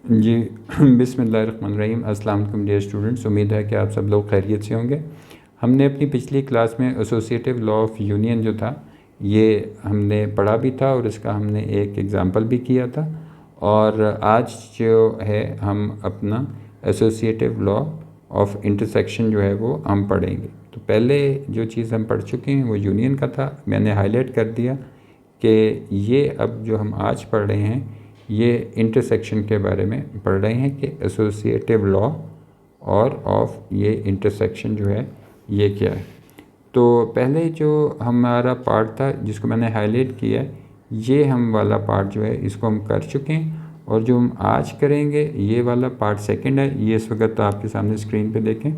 जी बिस्मिल्लाहिर्रहमानिर्रहीम। अस्सलाम वालेकुम डियर स्टूडेंट्स, उम्मीद है कि आप सब लोग खैरियत से होंगे। हमने अपनी पिछली क्लास में एसोसिएटिव लॉ ऑफ यूनियन जो था ये हमने पढ़ा भी था और इसका हमने एक एग्ज़ाम्पल भी किया था। और आज जो है हम अपना एसोसिएटिव लॉ ऑफ इंटरसेक्शन जो है वो हम पढ़ेंगे। तो पहले जो चीज़ हम पढ़ चुके हैं वो यूनियन का था, मैंने हाईलाइट कर दिया कि ये अब जो हम आज पढ़ रहे हैं ये इंटरसेक्शन के बारे में पढ़ रहे हैं कि एसोसिएटिव लॉ और ऑफ ये इंटरसेक्शन जो है ये क्या है। तो पहले जो हमारा पार्ट था जिसको मैंने हाईलाइट किया है, ये हम वाला पार्ट जो है इसको हम कर चुके हैं। और जो हम आज करेंगे ये वाला पार्ट सेकंड है। ये इस वक्त आपके सामने स्क्रीन पे देखें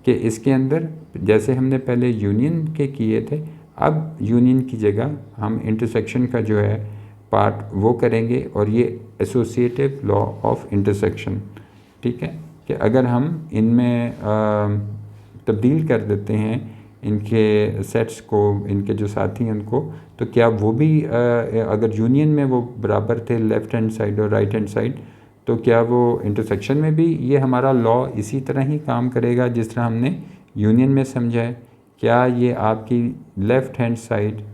कि इसके अंदर जैसे हमने पहले यूनियन के किए थे, अब यूनियन की जगह हम इंटरसेक्शन का जो है पार्ट वो करेंगे और ये एसोसिएटिव लॉ ऑफ इंटरसेक्शन। ठीक है कि अगर हम इनमें तब्दील कर देते हैं इनके सेट्स को, इनके जो साथी हैं उनको, तो क्या वो भी अगर यूनियन में वो बराबर थे लेफ़्ट हैंड साइड और राइट हैंड साइड, तो क्या वो इंटरसेक्शन में भी ये हमारा लॉ इसी तरह ही काम करेगा जिस तरह हमने यूनियन में समझा है? क्या ये आपकी लेफ़्ट हैंड साइड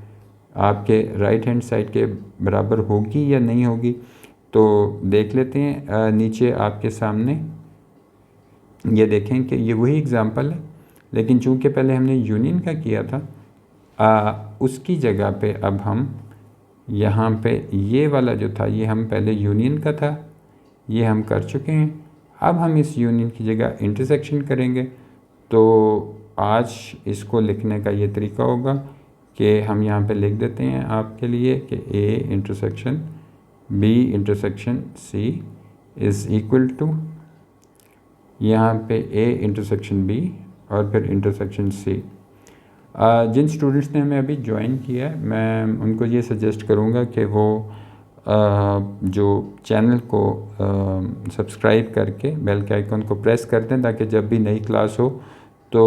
आपके राइट हैंड साइड के बराबर होगी या नहीं होगी? तो देख लेते हैं। नीचे आपके सामने ये देखें कि ये वही एग्ज़ाम्पल है, लेकिन चूंकि पहले हमने यूनियन का किया था उसकी जगह पे अब हम यहाँ पे ये वाला जो था ये हम पहले यूनियन का था, ये हम कर चुके हैं। अब हम इस यूनियन की जगह इंटरसेक्शन करेंगे। तो आज इसको लिखने का ये तरीका होगा कि हम यहाँ पे लिख देते हैं आपके लिए कि A intersection B intersection C is equal to यहाँ पे A इंटरसेक्शन B और फिर इंटरसेक्शन C। जिन स्टूडेंट्स ने हमें अभी ज्वाइन किया है मैं उनको ये सजेस्ट करूँगा कि वो जो चैनल को सब्सक्राइब करके बेल के आइकन को प्रेस कर दें ताकि जब भी नई क्लास हो तो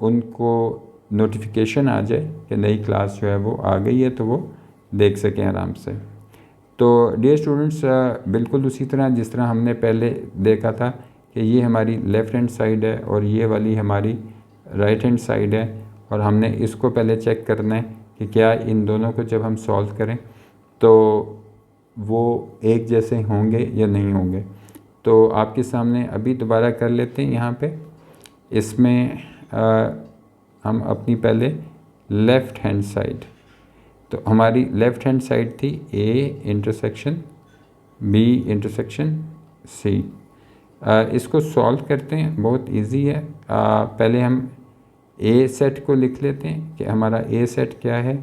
उनको नोटिफिकेशन आ जाए कि नई क्लास जो है वो आ गई है, तो वो देख सकें आराम से। तो डियर स्टूडेंट्स, बिल्कुल उसी तरह जिस तरह हमने पहले देखा था कि ये हमारी लेफ़्ट हैंड साइड है और ये वाली हमारी राइट हैंड साइड है, और हमने इसको पहले चेक करना है कि क्या इन दोनों को जब हम सॉल्व करें तो वो एक जैसे होंगे या नहीं होंगे। तो आपके सामने अभी दोबारा कर लेते हैं। यहाँ पे इसमें हम अपनी पहले लेफ़्ट हैंड साइड, तो हमारी लेफ़्ट हैंड साइड थी A intersection B intersection C। इसको सॉल्व करते हैं, बहुत इजी है। पहले हम A सेट को लिख लेते हैं कि हमारा A सेट क्या है।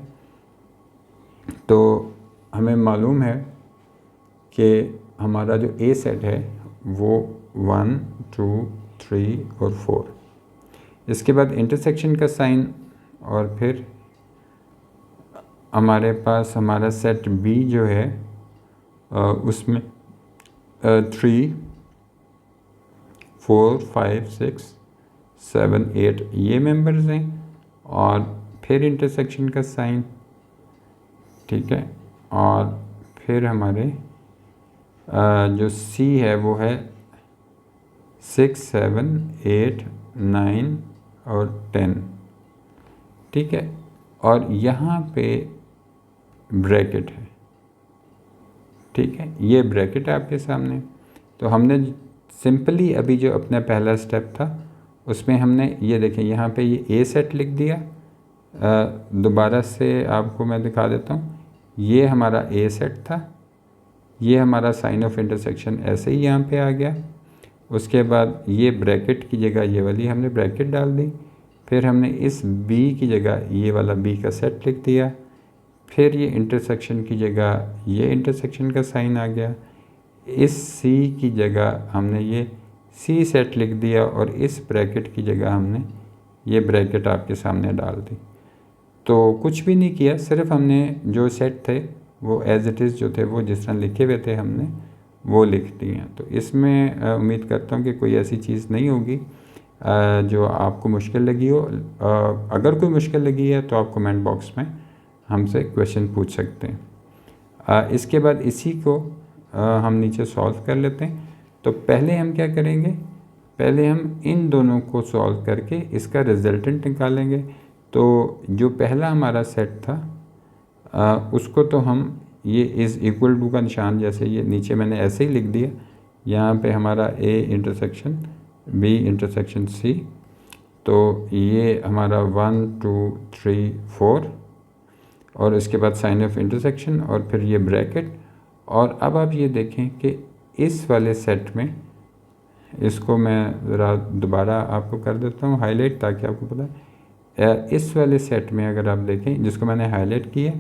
तो हमें मालूम है कि हमारा जो A सेट है वो 1 2 3 और 4। इसके बाद इंटरसेक्शन का साइन और फिर हमारे पास हमारा सेट B जो है उसमें 3 4 5 6 7 8 ये मेंबर्स हैं और फिर इंटरसेक्शन का साइन। ठीक है, और फिर हमारे जो C है वो है 6 7 8 9 और 10। ठीक है, और यहाँ पे ब्रैकेट है। ठीक है, ये ब्रैकेट है आपके सामने। तो हमने सिंपली अभी जो अपना पहला स्टेप था उसमें हमने ये देखें यहाँ पे ये A सेट लिख दिया। दोबारा से आपको मैं दिखा देता हूँ, ये हमारा A सेट था, ये हमारा साइन ऑफ इंटरसेक्शन ऐसे ही यहाँ पे आ गया। उसके बाद ये ब्रैकेट की जगह ये वाली हमने ब्रैकेट डाल दी, फिर हमने इस B की जगह ये वाला B का सेट लिख दिया, फिर ये इंटरसेक्शन की जगह ये इंटरसेक्शन का साइन आ गया, इस C की जगह हमने ये C सेट लिख दिया और इस ब्रैकेट की जगह हमने ये ब्रैकेट आपके सामने डाल दी। तो कुछ भी नहीं किया, सिर्फ हमने जो सेट थे वो एज इट इज़ जो थे वो जिस तरह लिखे हुए थे हमने वो लिख दिए। तो इसमें उम्मीद करता हूँ कि कोई ऐसी चीज़ नहीं होगी जो आपको मुश्किल लगी हो। अगर कोई मुश्किल लगी है तो आप कमेंट बॉक्स में हमसे क्वेश्चन पूछ सकते हैं। इसके बाद इसी को हम नीचे सॉल्व कर लेते हैं। तो पहले हम क्या करेंगे, पहले हम इन दोनों को सॉल्व करके इसका रिजल्टेंट निकालेंगे। तो जो पहला हमारा सेट था उसको तो हम ये इज़ इक्वल टू का निशान जैसे ये नीचे मैंने ऐसे ही लिख दिया, यहाँ पे हमारा A intersection B intersection C, तो ये हमारा 1 2 3 4 और इसके बाद साइन ऑफ इंटरसेक्शन और फिर ये ब्रैकेट। और अब आप ये देखें कि इस वाले सेट में, इसको मैं ज़रा दोबारा आपको कर देता हूँ हाईलाइट ताकि आपको पता है। इस वाले सेट में अगर आप देखें जिसको मैंने हाईलाइट किया,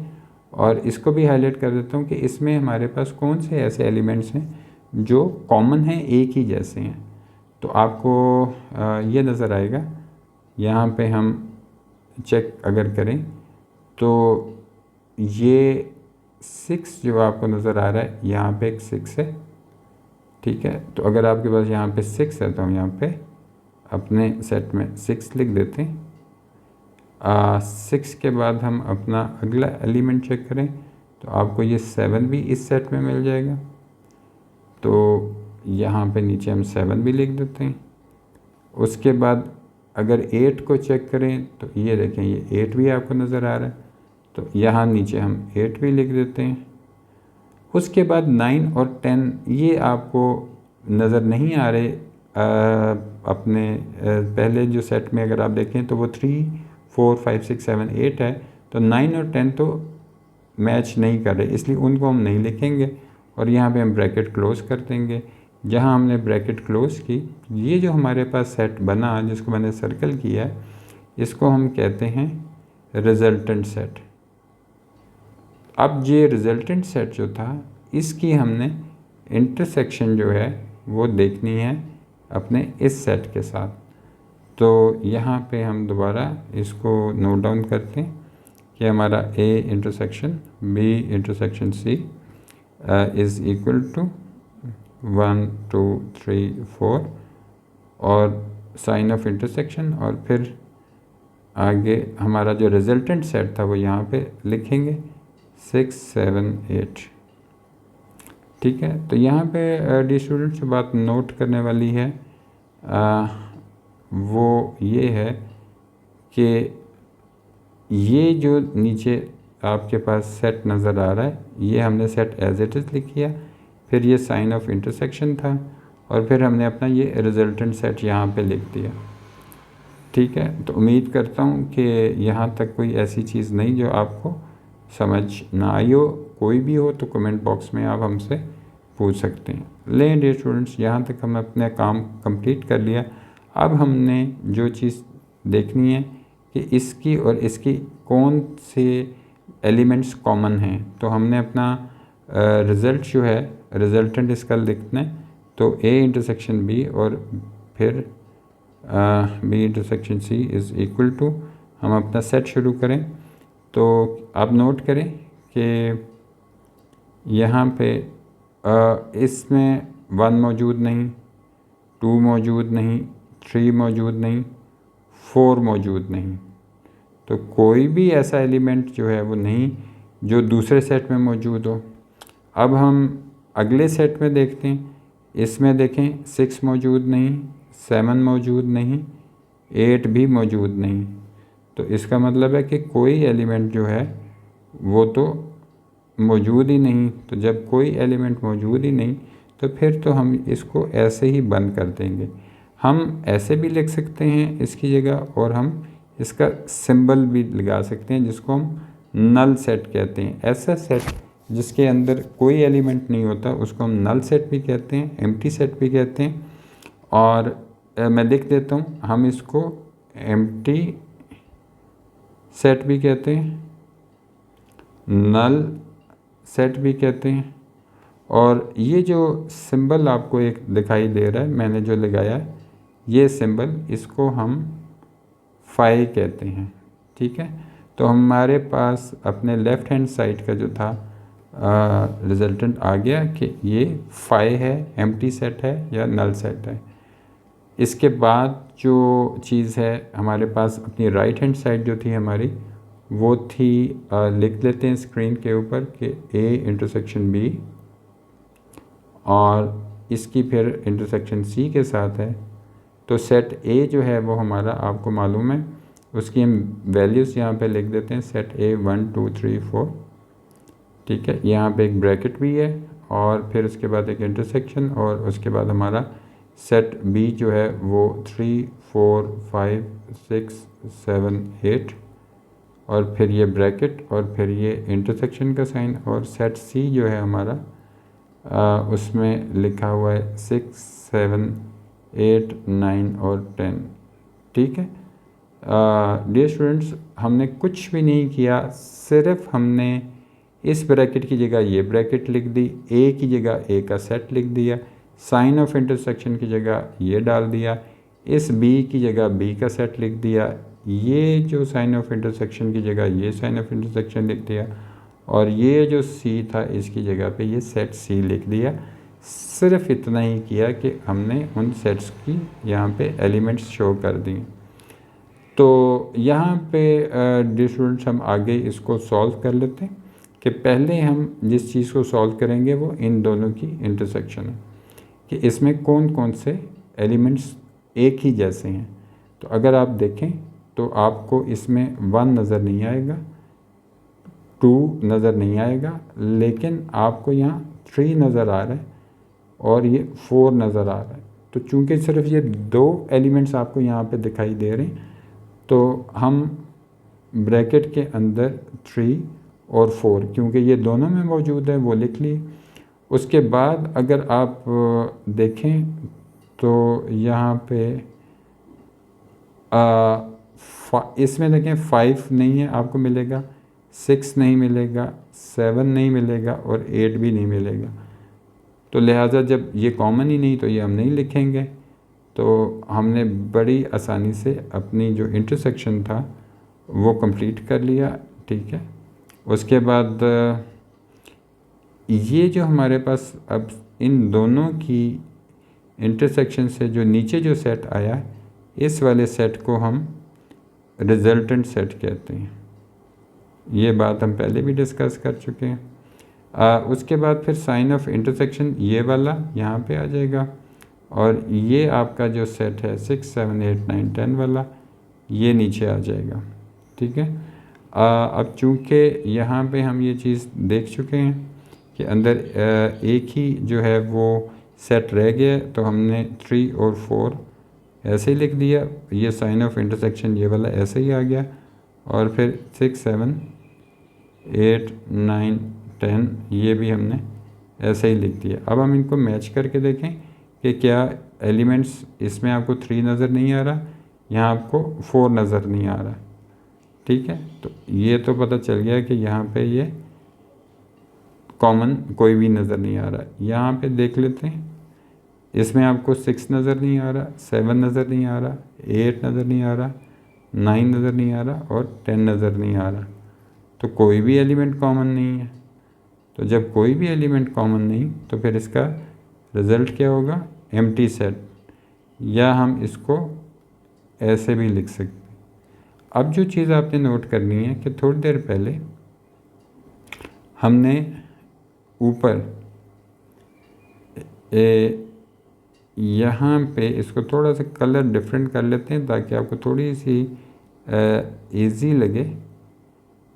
और इसको भी हाईलाइट कर देता हूँ कि इसमें हमारे पास कौन से ऐसे एलिमेंट्स हैं जो कॉमन हैं, एक ही जैसे हैं। तो आपको ये नज़र आएगा। यहाँ पे हम चेक अगर करें तो ये 6 जो आपको नज़र आ रहा है, यहाँ पे एक 6 है, ठीक है। तो अगर आपके पास यहाँ पे 6 है तो हम यहाँ पे अपने सेट में 6 लिख देते हैं। 6 के बाद हम अपना अगला एलिमेंट चेक करें तो आपको ये 7 भी इस सेट में मिल जाएगा। तो यहाँ पे नीचे हम 7 भी लिख देते हैं। उसके बाद अगर 8 को चेक करें तो ये देखें, ये 8 भी आपको नज़र आ रहा है, तो यहाँ नीचे हम 8 भी लिख देते हैं। उसके बाद 9 और 10 ये आपको नज़र नहीं आ रहे अपने पहले जो सेट में। अगर आप देखें तो वो 3 4 5 6 7 8 है, तो 9 और 10 तो मैच नहीं कर रहे, इसलिए उनको हम नहीं लिखेंगे और यहाँ पे हम ब्रैकेट क्लोज़ कर देंगे। जहाँ हमने ब्रैकेट क्लोज़ की, ये जो हमारे पास सेट बना जिसको मैंने सर्कल किया है, इसको हम कहते हैं रिजल्टेंट सेट। अब ये रिजल्टेंट सेट जो था, इसकी हमने इंटरसेक्शन जो है वो देखनी है अपने इस सेट के साथ। तो यहाँ पे हम दोबारा इसको नोट डाउन करते हैं कि हमारा A intersection B intersection C is equal to 1 2 3 4 और साइन ऑफ इंटरसेक्शन, और फिर आगे हमारा जो रिजल्टेंट सेट था वो यहाँ पे लिखेंगे 6 7 8, ठीक है। तो यहाँ पे डी स्टूडेंट्स जो बात नोट करने वाली है वो ये है कि ये जो नीचे आपके पास सेट नज़र आ रहा है, ये हमने सेट एज इट इज़ लिख किया, फिर ये साइन ऑफ इंटरसेक्शन था, और फिर हमने अपना ये रिजल्टेंट सेट यहाँ पे लिख दिया, ठीक है। तो उम्मीद करता हूँ कि यहाँ तक कोई ऐसी चीज़ नहीं जो आपको समझ ना आई हो। कोई भी हो तो कमेंट बॉक्स में आप हमसे पूछ सकते हैं। लें डियर स्टूडेंट्स, यहाँ तक हम अपने काम कंप्लीट कर लिया। अब हमने जो चीज़ देखनी है कि इसकी और इसकी कौन से एलिमेंट्स कॉमन हैं। तो हमने अपना रिज़ल्ट जो है, रिजल्टेंट इसका लिखना है, तो A इंटरसेक्शन B और फिर B intersection C is equal to, हम अपना सेट शुरू करें। तो आप नोट करें कि यहाँ पे इसमें 1 मौजूद नहीं, 2 मौजूद नहीं, 3 मौजूद नहीं, 4 मौजूद नहीं। तो कोई भी ऐसा एलिमेंट जो है वो नहीं जो दूसरे सेट में मौजूद हो। अब हम अगले सेट में देखते हैं, इसमें देखें 6 मौजूद नहीं, 7 मौजूद नहीं, 8 भी मौजूद नहीं। तो इसका मतलब है कि कोई एलिमेंट जो है वो तो मौजूद ही नहीं। तो जब कोई एलिमेंट मौजूद ही नहीं तो फिर तो हम इसको ऐसे ही बंद कर देंगे। हम ऐसे भी लिख सकते हैं इसकी जगह, और हम इसका सिंबल भी लगा सकते हैं जिसको हम नल सेट कहते हैं। ऐसा सेट जिसके अंदर कोई एलिमेंट नहीं होता उसको हम नल सेट भी कहते हैं, एम्प्टी सेट भी कहते हैं। और मैं लिख देता हूँ, हम इसको एम्प्टी सेट भी कहते हैं, नल सेट भी कहते हैं। और ये जो सिंबल आपको एक दिखाई दे रहा है मैंने जो लगाया है, ये सिंबल, इसको हम फाई कहते हैं, ठीक है। तो हमारे पास अपने लेफ़्ट हैंड साइड का जो था रिजल्टेंट आ गया कि ये फाई है, एम्प्टी सेट है या नल सेट है। इसके बाद जो चीज़ है हमारे पास अपनी राइट हैंड साइड जो थी हमारी, वो थी लिख लेते हैं स्क्रीन के ऊपर कि A इंटरसेक्शन B, और इसकी फिर इंटरसेक्शन सी के साथ है, तो सेट ए जो है वो हमारा आपको मालूम है, उसकी हम वैल्यूज़ यहाँ पे लिख देते हैं। सेट ए 1 2 3 4, ठीक है। यहाँ पे एक ब्रैकेट भी है और फिर उसके बाद एक इंटरसेक्शन, और उसके बाद हमारा सेट बी जो है वो 3 4 5 6 7 8, और फिर ये ब्रैकेट और फिर ये इंटरसेक्शन का साइन, और सेट सी जो है हमारा उसमें लिखा हुआ है 6 7 8 9 और 10, ठीक है। डियर स्टूडेंट्स, हमने कुछ भी नहीं किया, सिर्फ हमने इस ब्रैकेट की जगह ये ब्रैकेट लिख दी, ए की जगह ए का सेट लिख दिया, साइन ऑफ इंटरसेक्शन की जगह ये डाल दिया, इस बी की जगह बी का सेट लिख दिया, ये जो साइन ऑफ इंटरसेक्शन की जगह ये साइन ऑफ इंटरसेक्शन लिख दिया, और ये जो सी था इसकी जगह पे ये सेट सी लिख दिया। सिर्फ इतना ही किया कि हमने उन सेट्स की यहाँ पे एलिमेंट्स शो कर दिए। तो यहाँ पे डियर स्टूडेंट्स हम आगे इसको सॉल्व कर लेते हैं कि पहले हम जिस चीज़ को सॉल्व करेंगे वो इन दोनों की इंटरसेक्शन है, कि इसमें कौन कौन से एलिमेंट्स एक ही जैसे हैं। तो अगर आप देखें तो आपको इसमें 1 नज़र नहीं आएगा, 2 नज़र नहीं आएगा, लेकिन आपको यहाँ 3 नज़र आ रहा है और ये 4 नज़र आ रहा है। तो चूंकि सिर्फ ये 2 एलिमेंट्स आपको यहाँ पे दिखाई दे रहे हैं, तो हम ब्रैकेट के अंदर 3 और 4, क्योंकि ये दोनों में मौजूद है, वो लिख लिए। उसके बाद अगर आप देखें तो यहाँ पे इसमें देखें 5 नहीं है, आपको मिलेगा 6 नहीं मिलेगा, 7 नहीं मिलेगा और 8 भी नहीं मिलेगा। तो लिहाजा जब ये कॉमन ही नहीं तो ये हम नहीं लिखेंगे। तो हमने बड़ी आसानी से अपनी जो इंटरसेक्शन था वो कंप्लीट कर लिया, ठीक है। उसके बाद ये जो हमारे पास अब इन दोनों की इंटरसेक्शन से जो नीचे जो सेट आया, इस वाले सेट को हम रिजल्टेंट सेट कहते हैं। ये बात हम पहले भी डिस्कस कर चुके हैं। उसके बाद फिर साइन ऑफ इंटरसेक्शन ये वाला यहाँ पे आ जाएगा, और ये आपका जो सेट है 6 7 8 9 10 वाला, ये नीचे आ जाएगा, ठीक है। अब चूँकि यहाँ पे हम ये चीज़ देख चुके हैं कि अंदर एक ही जो है वो सेट रह गया, तो हमने 3 और 4 ऐसे ही लिख दिया, ये साइन ऑफ इंटरसेक्शन ये वाला ऐसे ही आ गया, और फिर 6 7 8 9 10 ये भी हमने ऐसे ही लिख दिया। अब हम इनको मैच करके देखें कि क्या एलिमेंट्स, इसमें आपको 3 नज़र नहीं आ रहा, यहाँ आपको 4 नज़र नहीं आ रहा, ठीक है। तो ये तो पता चल गया कि यहाँ पे ये कॉमन कोई भी नज़र नहीं आ रहा। यहाँ पे देख लेते हैं, इसमें आपको 6 नज़र नहीं आ रहा, 7 नज़र नहीं आ रहा, 8 नज़र नहीं आ रहा, 9 नज़र नहीं आ रहा और 10 नज़र नहीं आ रहा। तो कोई भी एलिमेंट कॉमन नहीं है। तो जब कोई भी एलिमेंट कॉमन नहीं, तो फिर इसका रिज़ल्ट क्या होगा? एम्प्टी सेट, या हम इसको ऐसे भी लिख सकते हैं। अब जो चीज़ आपने नोट करनी है कि थोड़ी देर पहले हमने ऊपर यहाँ पे इसको थोड़ा सा कलर डिफरेंट कर लेते हैं ताकि आपको थोड़ी सी इजी लगे।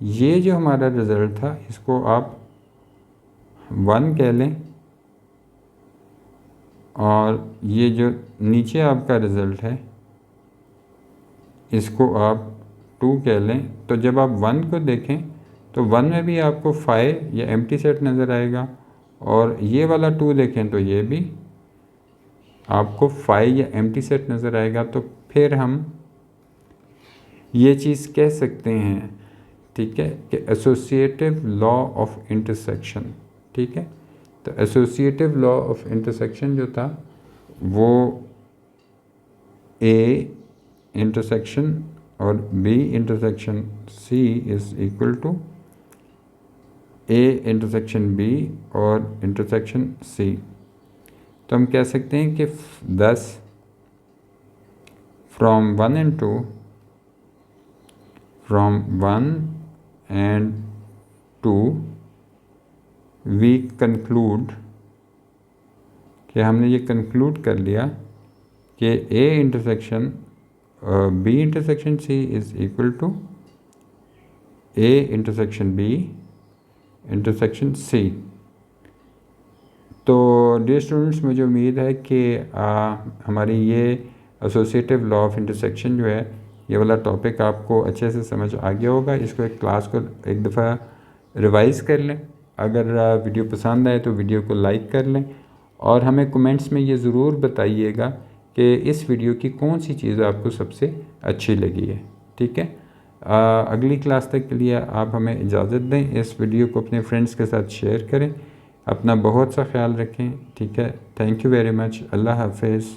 ये जो हमारा रिज़ल्ट था इसको आप 1 कह लें, और ये जो नीचे आपका रिज़ल्ट है इसको आप 2 कह लें। तो जब आप 1 को देखें तो 1 में भी आपको 5 या एम्प्टी सेट नज़र आएगा, और ये वाला 2 देखें तो ये भी आपको 5 या एम्प्टी सेट नज़र आएगा। तो फिर हम ये चीज़ कह सकते हैं, ठीक है, कि एसोसिएटिव लॉ ऑफ इंटरसेक्शन, ठीक है। तो एसोसिएटिव लॉ ऑफ इंटरसेक्शन जो था वो ए इंटरसेक्शन और B intersection C is equal to A intersection B और इंटरसेक्शन सी। तो हम कह सकते हैं कि 10 from 1 and 2, from 1 and 2 we conclude कि हमने ये कंक्लूड कर लिया कि A intersection B intersection C is equal to A intersection B intersection C। तो डियर स्टूडेंट्स, मुझे उम्मीद है कि हमारी ये एसोसिएटिव लॉ ऑफ इंटरसेक्शन जो है, ये वाला टॉपिक आपको अच्छे से समझ आ गया होगा। इसको एक क्लास को एक दफ़ा रिवाइज़ कर लें। अगर वीडियो पसंद आए तो वीडियो को लाइक कर लें और हमें कमेंट्स में ये ज़रूर बताइएगा कि इस वीडियो की कौन सी चीज़ आपको सबसे अच्छी लगी है। ठीक है, अगली क्लास तक के लिए आप हमें इजाज़त दें। इस वीडियो को अपने फ्रेंड्स के साथ शेयर करें। अपना बहुत सा ख्याल रखें। ठीक है, थैंक यू वेरी मच। अल्लाह हाफिज़।